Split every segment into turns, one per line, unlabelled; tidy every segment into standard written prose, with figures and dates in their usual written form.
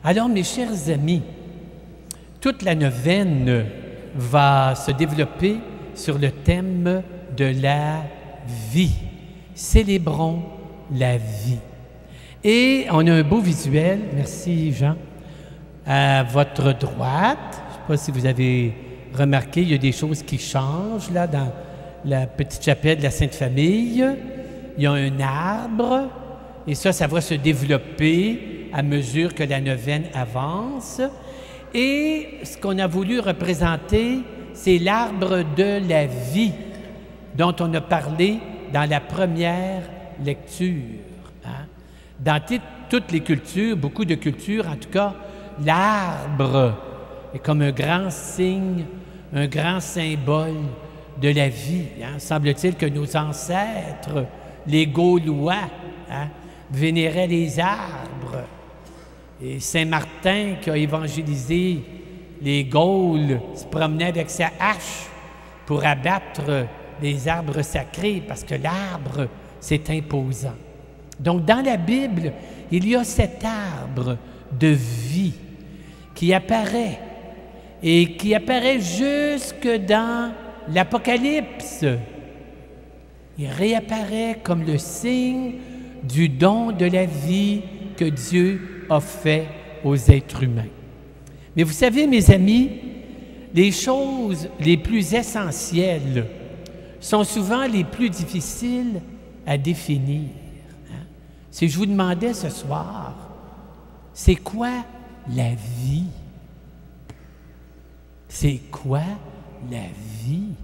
Alors, mes chers amis, toute la neuvaine va se développer sur le thème de la vie. Célébrons la vie. Et on a un beau visuel, merci Jean, à votre droite. Je ne sais pas si vous avez remarqué, il y a des choses qui changent là dans la petite chapelle de la Sainte Famille. Il y a un arbre et ça va se développer à mesure que la neuvaine avance. Et ce qu'on a voulu représenter, c'est l'arbre de la vie dont on a parlé dans la première lecture. Hein? Dans toutes les cultures, beaucoup de cultures, en tout cas, l'arbre est comme un grand signe, un grand symbole de la vie. Hein? Semble-t-il que nos ancêtres, les Gaulois, hein, vénéraient les arbres. Et Saint-Martin, qui a évangélisé les Gaules, se promenait avec sa hache pour abattre les arbres sacrés, parce que l'arbre, c'est imposant. Donc, dans la Bible, il y a cet arbre de vie qui apparaît, et qui apparaît jusque dans l'Apocalypse. Il réapparaît comme le signe du don de la vie que Dieu a fait aux êtres humains. Mais vous savez, mes amis, les choses les plus essentielles sont souvent les plus difficiles à définir. Hein? Si je vous demandais ce soir, c'est quoi la vie? C'est quoi la vie?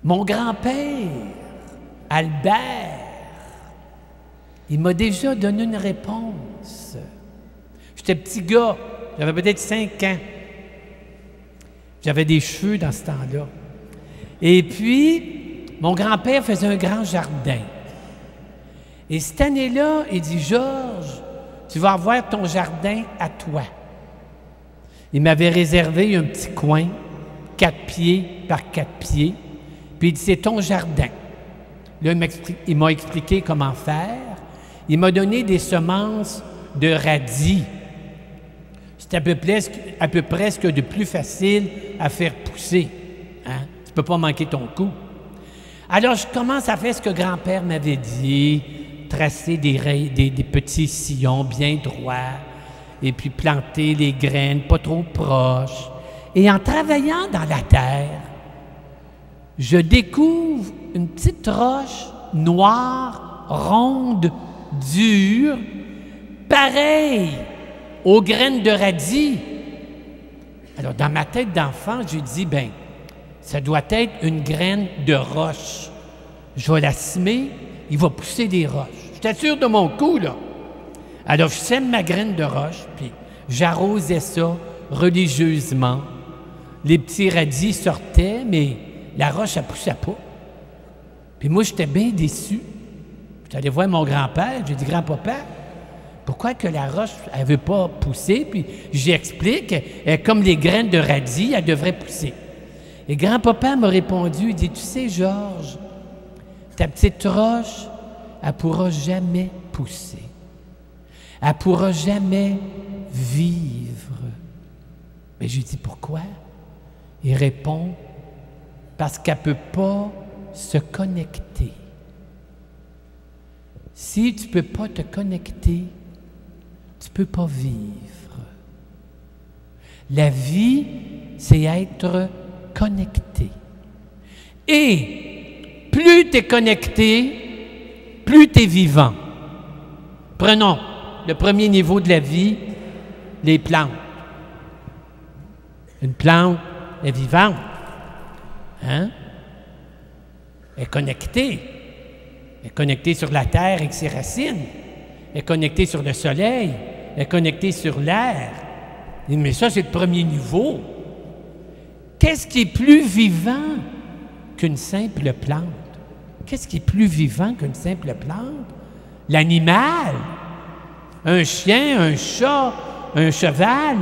Mon grand-père, Albert, il m'a déjà donné une réponse. J'étais petit gars, j'avais peut-être 5 ans. J'avais des cheveux dans ce temps-là. Et puis, mon grand-père faisait un grand jardin. Et cette année-là, il dit, « Georges, tu vas avoir ton jardin à toi. » Il m'avait réservé un petit coin, 4 pieds par 4 pieds, puis il dit, « C'est ton jardin. » Là, il m'a expliqué comment faire. Il m'a donné des semences de radis. C'est à peu près ce qu'il y a de plus facile à faire pousser. Hein? Tu ne peux pas manquer ton coup. Alors, je commence à faire ce que grand-père m'avait dit, tracer des petits sillons bien droits, et puis planter les graines pas trop proches. Et en travaillant dans la terre, je découvre une petite roche noire, ronde, dure, pareille aux graines de radis. Alors, dans ma tête d'enfant, j'ai dit, bien, ça doit être une graine de roche. Je vais la semer, il va pousser des roches. J'étais sûr de mon coup, là. Alors, je sème ma graine de roche, puis j'arrosais ça religieusement. Les petits radis sortaient, mais la roche, elle ne poussait pas. Puis moi, j'étais bien déçu. Je suis allé voir mon grand-père, j'ai dit, « Grand-papa, pourquoi que la roche, elle ne veut pas pousser? » Puis j'explique, comme les graines de radis, elle devrait pousser. Et grand-papa m'a répondu, il dit, « Tu sais, Georges, ta petite roche, elle ne pourra jamais pousser. Elle ne pourra jamais vivre. » Mais j'ai dit, « Pourquoi? » Il répond, « Parce qu'elle ne peut pas se connecter. Si tu ne peux pas te connecter, tu ne peux pas vivre. La vie, c'est être connecté. Et plus tu es connecté, plus tu es vivant. Prenons le premier niveau de la vie, les plantes. Une plante est vivante. Hein? Elle est connectée. Elle est connectée sur la terre avec ses racines. Elle est connectée sur le soleil. Elle est connectée sur l'air. Mais ça, c'est le premier niveau. Qu'est-ce qui est plus vivant qu'une simple plante? Qu'est-ce qui est plus vivant qu'une simple plante? L'animal. Un chien, un chat, un cheval,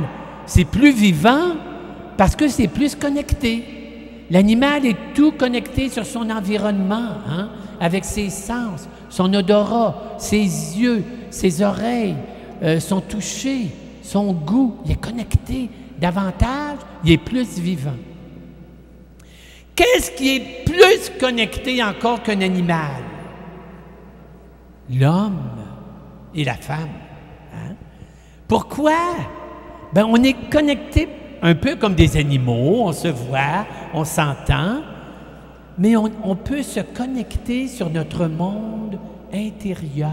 c'est plus vivant parce que c'est plus connecté. L'animal est tout connecté sur son environnement, hein, avec ses sens, son odorat, ses yeux, ses oreilles, son toucher, son goût, il est connecté davantage, il est plus vivant. Qu'est-ce qui est plus connecté encore qu'un animal? L'homme et la femme. Hein? Pourquoi? Ben, on est connecté un peu comme des animaux, on se voit, on s'entend, mais on peut se connecter sur notre monde intérieur.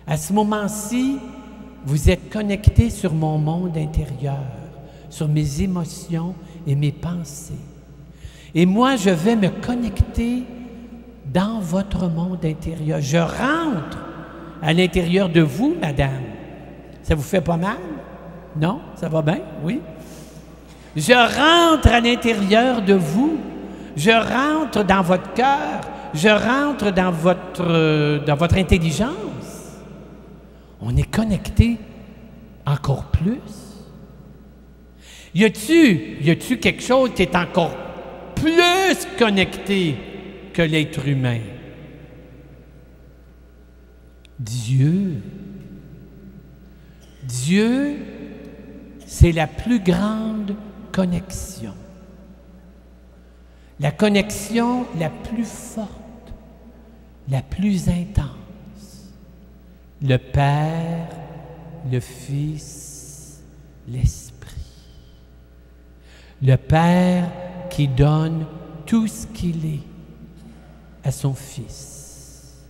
À ce moment-ci, vous êtes connecté sur mon monde intérieur, sur mes émotions et mes pensées. Et moi, je vais me connecter dans votre monde intérieur. Je rentre à l'intérieur de vous, madame. Ça vous fait pas mal? Non? Ça va bien? Oui? Je rentre à l'intérieur de vous. Je rentre dans votre cœur. Je rentre dans votre intelligence. On est connecté encore plus. Y a-tu quelque chose qui est encore plus connecté que l'être humain? Dieu. Dieu, c'est la plus grande connexion. La connexion la plus forte, la plus intense. Le Père, le Fils, l'Esprit. Le Père qui donne tout ce qu'il est à son Fils.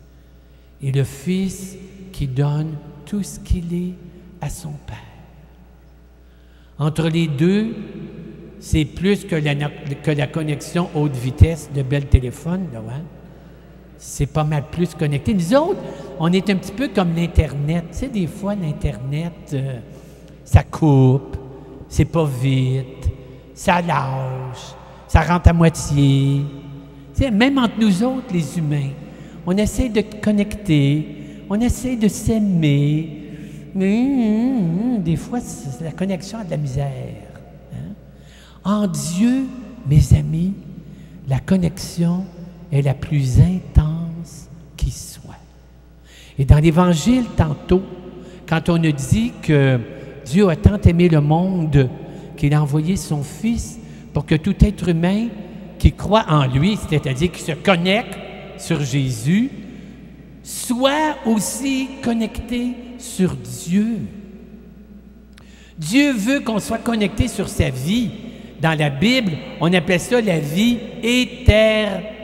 Et le Fils qui donne tout ce qu'il est à son Père. Entre les deux, c'est plus que la connexion haute vitesse de bel téléphone, là, hein? C'est pas mal plus connecté. Nous autres, on est un petit peu comme l'Internet. Tu sais, des fois, l'Internet, ça coupe, c'est pas vite, ça lâche, ça rentre à moitié. Tu sais, même entre nous autres, les humains, on essaie de connecter, on essaie de s'aimer, mais des fois, la connexion a de la misère. Hein? En Dieu, mes amis, la connexion est la plus intense qui soit. Et dans l'Évangile, tantôt, quand on a dit que Dieu a tant aimé le monde qu'il a envoyé son Fils pour que tout être humain qui croit en lui, c'est-à-dire qui se connecte sur Jésus, soit aussi connecté sur Dieu. Dieu veut qu'on soit connecté sur sa vie. Dans la Bible, on appelle ça la vie éternelle.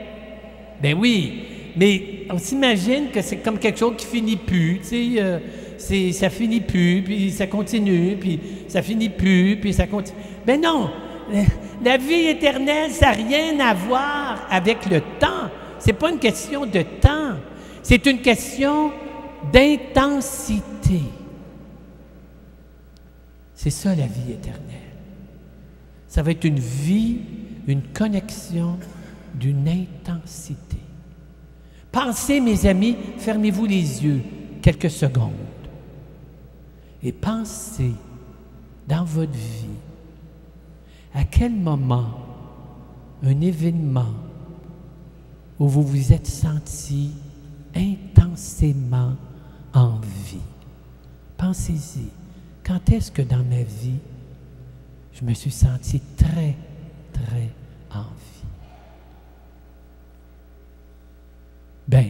Ben oui, mais on s'imagine que c'est comme quelque chose qui finit plus, tu sais, ça finit plus, puis ça continue, puis ça finit plus, puis ça continue. Ben non, la vie éternelle, ça n'a rien à voir avec le temps. C'est pas une question de temps, c'est une question d'intensité. C'est ça la vie éternelle. Ça va être une vie, une connexion d'une intensité. Pensez, mes amis, fermez-vous les yeux quelques secondes et pensez dans votre vie à quel moment un événement où vous vous êtes senti intensément en vie. Pensez-y. Quand est-ce que dans ma vie, je me suis senti très, très en vie? Bien,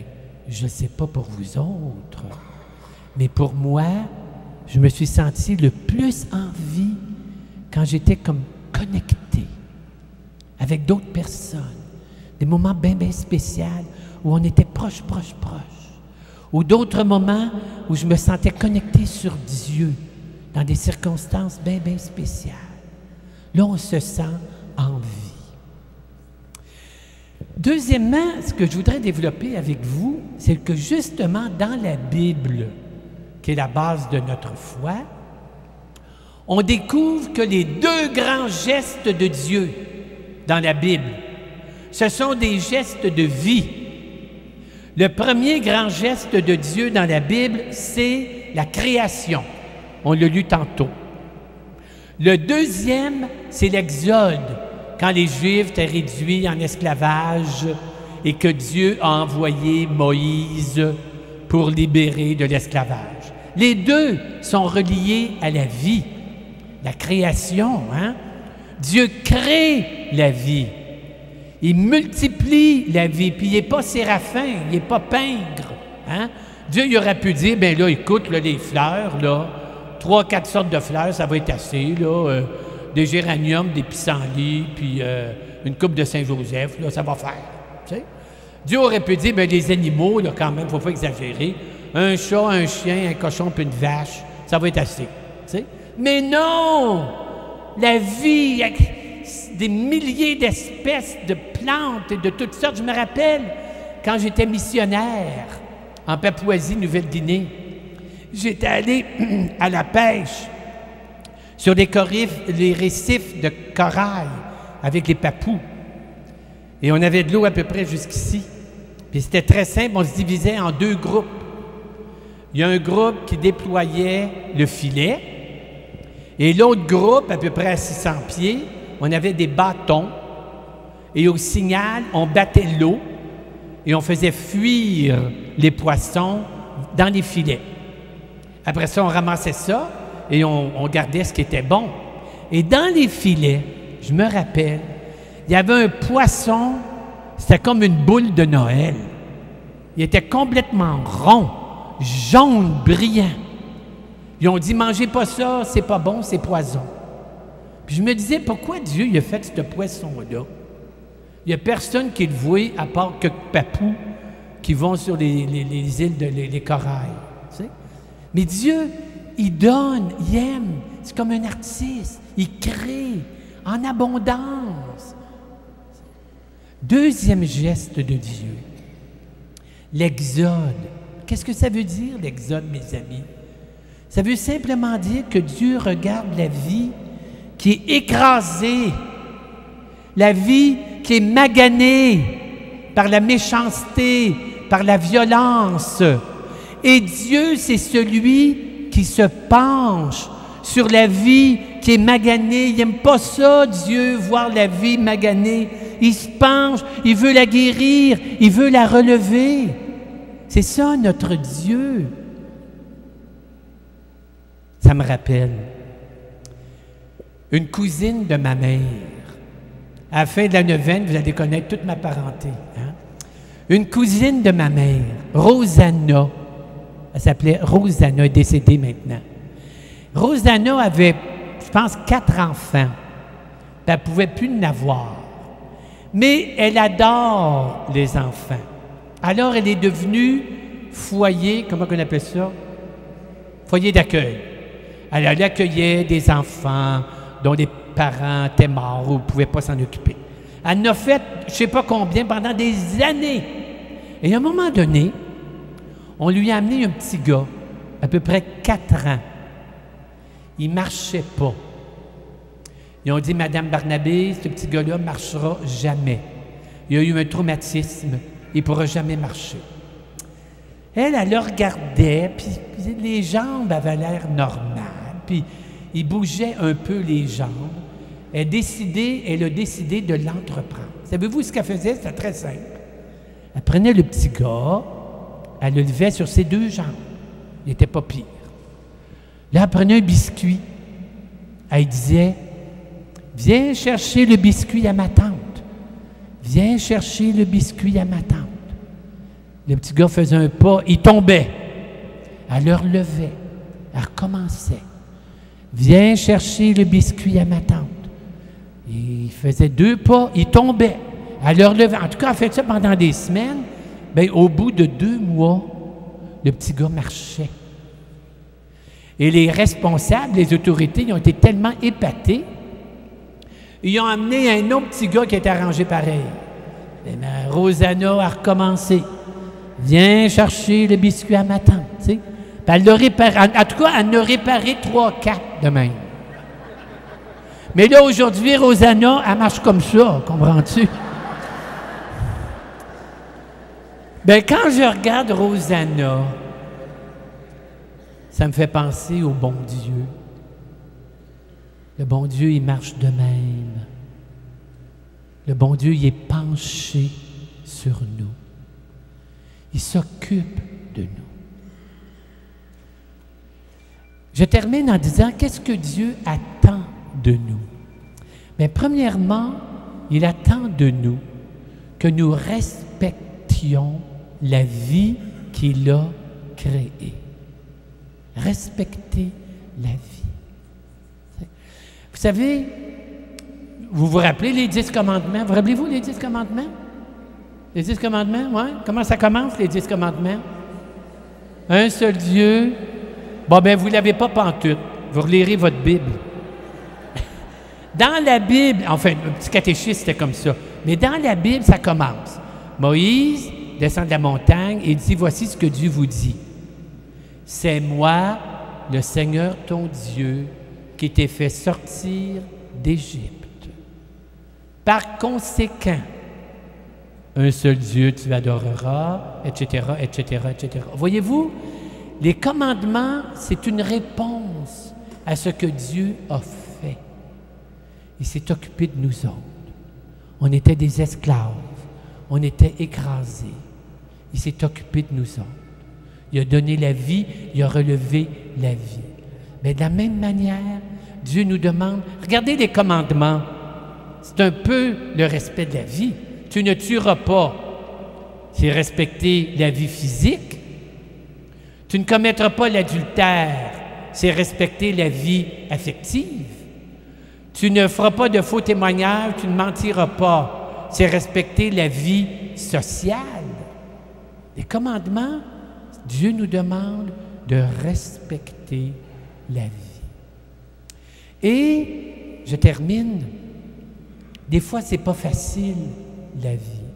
je ne sais pas pour vous autres, mais pour moi, je me suis senti le plus en vie quand j'étais comme connecté avec d'autres personnes. Des moments bien, bien spéciaux où on était proche, proche, proche. Ou d'autres moments où je me sentais connecté sur Dieu dans des circonstances bien, bien spéciales. Là, on se sent en vie. Deuxièmement, ce que je voudrais développer avec vous, c'est que justement dans la Bible, qui est la base de notre foi, on découvre que les deux grands gestes de Dieu dans la Bible, ce sont des gestes de vie. Le premier grand geste de Dieu dans la Bible, c'est la création. On l'a lu tantôt. Le deuxième, c'est l'Exode, quand les Juifs étaient réduits en esclavage et que Dieu a envoyé Moïse pour libérer de l'esclavage. Les deux sont reliés à la vie, la création, hein? Dieu crée la vie. Il multiplie la vie, puis il n'est pas séraphin, il n'est pas pingre, hein? Dieu, il aurait pu dire, bien là, écoute, là, les fleurs, là, 3, 4 sortes de fleurs, ça va être assez, là, des géraniums, des pissenlits, puis une coupe de Saint-Joseph, là, ça va faire, tu sais. Dieu aurait pu dire, bien, les animaux, là, quand même, il ne faut pas exagérer, un chat, un chien, un cochon, puis une vache, ça va être assez, tu sais. Mais non! La vie, des milliers d'espèces de plantes et de toutes sortes. Je me rappelle, quand j'étais missionnaire en Papouasie-Nouvelle-Guinée, j'étais allé à la pêche sur les récifs de corail avec les papous. Et on avait de l'eau à peu près jusqu'ici. Puis c'était très simple, on se divisait en 2 groupes. Il y a un groupe qui déployait le filet, et l'autre groupe, à peu près à 600 pieds, on avait des bâtons, et au signal, on battait l'eau, et on faisait fuir les poissons dans les filets. Après ça, on ramassait ça, et on gardait ce qui était bon. Et dans les filets, je me rappelle, il y avait un poisson, c'était comme une boule de Noël. Il était complètement rond, jaune, brillant. Ils ont dit, mangez pas ça, c'est pas bon, c'est poison. Puis je me disais, pourquoi Dieu il a fait ce poisson-là? Il n'y a personne qui le voit à part quelques papous qui vont sur les îles les corails. Tu sais? Mais Dieu, il donne, il aime. C'est comme un artiste. Il crée en abondance. Deuxième geste de Dieu, l'exode. Qu'est-ce que ça veut dire, l'exode, mes amis? Ça veut simplement dire que Dieu regarde la vie qui est écrasée, la vie qui est maganée par la méchanceté, par la violence. Et Dieu, c'est celui qui se penche sur la vie qui est maganée. Il n'aime pas ça, Dieu, voir la vie maganée. Il se penche, il veut la guérir, il veut la relever. C'est ça, notre Dieu. Ça me rappelle une cousine de ma mère. À la fin de la neuvaine, vous allez connaître toute ma parenté. Hein? Une cousine de ma mère, Rosanna, elle s'appelait Rosanna, elle est décédée maintenant. Rosanna avait, je pense, 4 enfants. Elle ne pouvait plus en avoir. Mais elle adore les enfants. Alors, elle est devenue foyer, comment on appelle ça? Foyer d'accueil. Elle accueillait des enfants dont les parents étaient morts ou ne pouvaient pas s'en occuper. Elle en a fait, je ne sais pas combien, pendant des années. Et à un moment donné, on lui a amené un petit gars, à peu près 4 ans. Il ne marchait pas. Ils ont dit, Madame Barnabé, ce petit gars-là ne marchera jamais. Il a eu un traumatisme, il ne pourra jamais marcher. Elle le regardait, puis les jambes avaient l'air normales, puis il bougeait un peu les jambes. Elle a décidé de l'entreprendre. Savez-vous ce qu'elle faisait? C'était très simple. Elle prenait le petit gars, elle le levait sur ses 2 jambes. Il n'était pas pire. Là, elle prenait un biscuit. Elle disait, « Viens chercher le biscuit à ma tante. Viens chercher le biscuit à ma tante. » Le petit gars faisait un pas, il tombait. Elle le relevait. Elle recommençait. « Viens chercher le biscuit à ma tante. » Il faisait 2 pas, il tombait. Elle le relevait. En tout cas, elle a fait ça pendant des semaines. Bien, au bout de 2 mois, le petit gars marchait. Et les responsables, les autorités, ils ont été tellement épatés, ils ont amené un autre petit gars qui était arrangé pareil. Et bien, Rosanna a recommencé. Viens chercher le biscuit à ma tante. Tu sais. Elle l'a réparé. En tout cas, elle en a réparé 3, 4 de même. Mais là, aujourd'hui, Rosanna, elle marche comme ça, comprends-tu? Bien, quand je regarde Rosanna, ça me fait penser au bon Dieu. Le bon Dieu, il marche de même. Le bon Dieu, il est penché sur nous. Il s'occupe de nous. Je termine en disant, qu'est-ce que Dieu attend de nous? Bien, premièrement, il attend de nous que nous respections la vie qu'il a créée. Respecter la vie. Vous savez, vous vous rappelez les 10 commandements? Vous rappelez-vous les 10 commandements? Les 10 commandements, oui? Comment ça commence, les 10 commandements? Un seul Dieu. Bon, ben vous ne l'avez pas pantoute. Vous relirez votre Bible. Dans la Bible, enfin, un petit catéchisme, c'était comme ça. Mais dans la Bible, ça commence. Moïse descend de la montagne et dit, voici ce que Dieu vous dit. C'est moi, le Seigneur ton Dieu, qui t'ai fait sortir d'Égypte. Par conséquent, un seul Dieu tu adoreras, etc., etc., etc. Voyez-vous, les commandements, c'est une réponse à ce que Dieu a fait. Il s'est occupé de nous autres. On était des esclaves. On était écrasés. Il s'est occupé de nous autres. Il a donné la vie, il a relevé la vie. Mais de la même manière, Dieu nous demande, regardez les commandements, c'est un peu le respect de la vie. Tu ne tueras pas, c'est respecter la vie physique. Tu ne commettras pas l'adultère, c'est respecter la vie affective. Tu ne feras pas de faux témoignages, tu ne mentiras pas, c'est respecter la vie sociale. Les commandements, Dieu nous demande de respecter la vie. Et je termine. Des fois, c'est pas facile, la vie.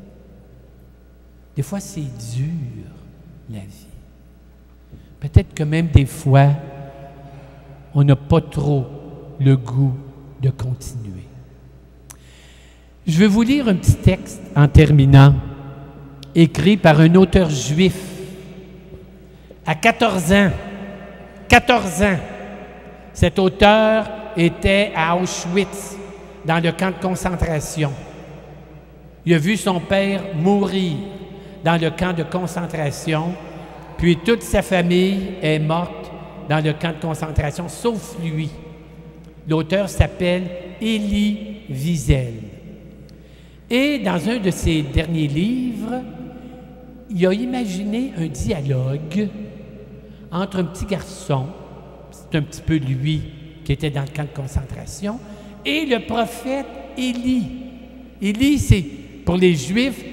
Des fois, c'est dur, la vie. Peut-être que même des fois, on n'a pas trop le goût de continuer. Je vais vous lire un petit texte en terminant, écrit par un auteur juif. À 14 ans, cet auteur était à Auschwitz, dans le camp de concentration. Il a vu son père mourir dans le camp de concentration, puis toute sa famille est morte dans le camp de concentration, sauf lui. L'auteur s'appelle Elie Wiesel. Et dans un de ses derniers livres, il a imaginé un dialogue entre un petit garçon, c'est un petit peu lui qui était dans le camp de concentration, et le prophète Élie. Élie, c'est, pour les Juifs,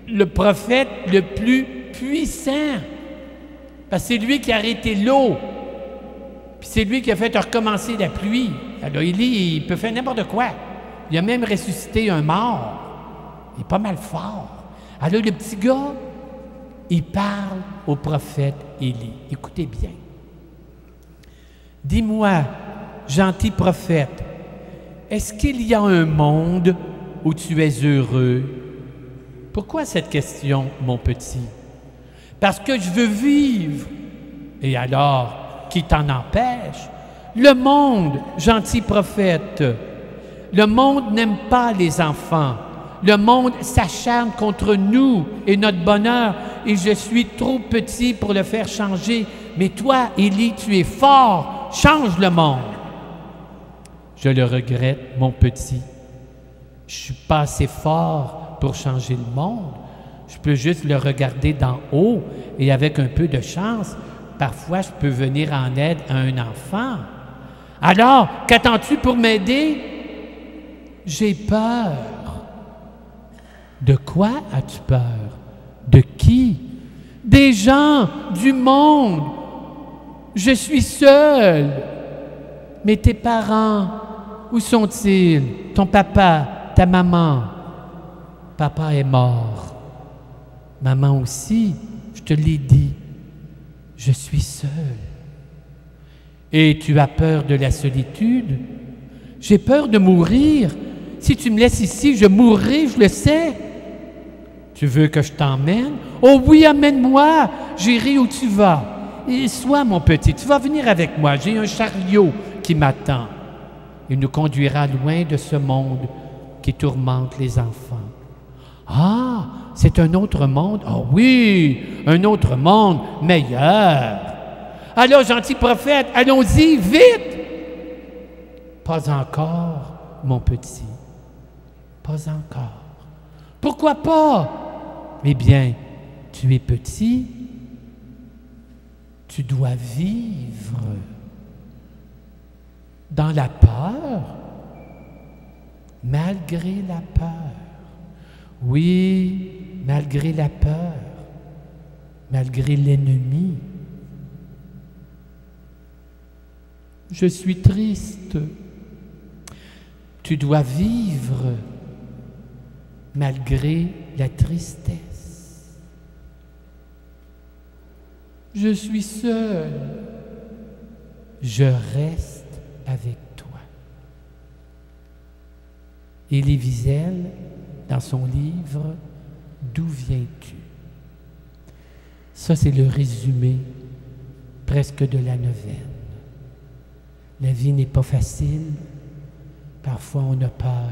le prophète le plus puissant, parce que c'est lui qui a arrêté l'eau, puis c'est lui qui a fait recommencer la pluie. Alors Élie, il peut faire n'importe quoi. Il a même ressuscité un mort. Il est pas mal fort. Alors le petit gars, il parle au prophète Élie. Écoutez bien. « Dis-moi, gentil prophète, est-ce qu'il y a un monde où tu es heureux? » Pourquoi cette question, mon petit? « Parce que je veux vivre. » Et alors, qui t'en empêche? Le monde, gentil prophète. Le monde n'aime pas les enfants. Le monde s'acharne contre nous et notre bonheur, et je suis trop petit pour le faire changer. Mais toi, Élie, tu es fort. Change le monde. Je le regrette, mon petit. Je ne suis pas assez fort pour changer le monde. Je peux juste le regarder d'en haut et avec un peu de chance, parfois je peux venir en aide à un enfant. Alors, qu'attends-tu pour m'aider? J'ai peur. De quoi as-tu peur? De qui? Des gens, du monde. Je suis seul. Mais tes parents, où sont-ils? Ton papa, ta maman? Papa est mort. Maman aussi, je te l'ai dit. Je suis seul. Et tu as peur de la solitude? J'ai peur de mourir. Si tu me laisses ici, je mourrai, je le sais. Tu veux que je t'emmène? Oh oui, amène-moi. J'irai où tu vas. Et sois mon petit, tu vas venir avec moi. J'ai un chariot qui m'attend. Il nous conduira loin de ce monde qui tourmente les enfants. Ah, c'est un autre monde? Ah oui, un autre monde meilleur. Alors, gentil prophète, allons-y, vite! Pas encore, mon petit. Pas encore. Pourquoi pas? Eh bien, tu es petit, tu dois vivre dans la peur, malgré la peur. Oui, malgré la peur, malgré l'ennemi. Je suis triste. Tu dois vivre malgré la tristesse. Je suis seul. Je reste avec toi. Élie Wiesel, dans son livre « D'où viens-tu » Ça, c'est le résumé presque de la neuvaine. La vie n'est pas facile. Parfois, on a peur.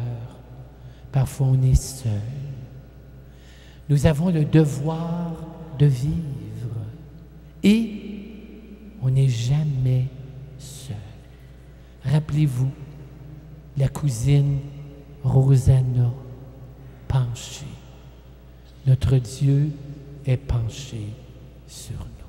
Parfois, on est seul. Nous avons le devoir de vivre. Et on n'est jamais seul. Rappelez-vous, la cousine Rosanna penchée. Notre Dieu est penché sur nous.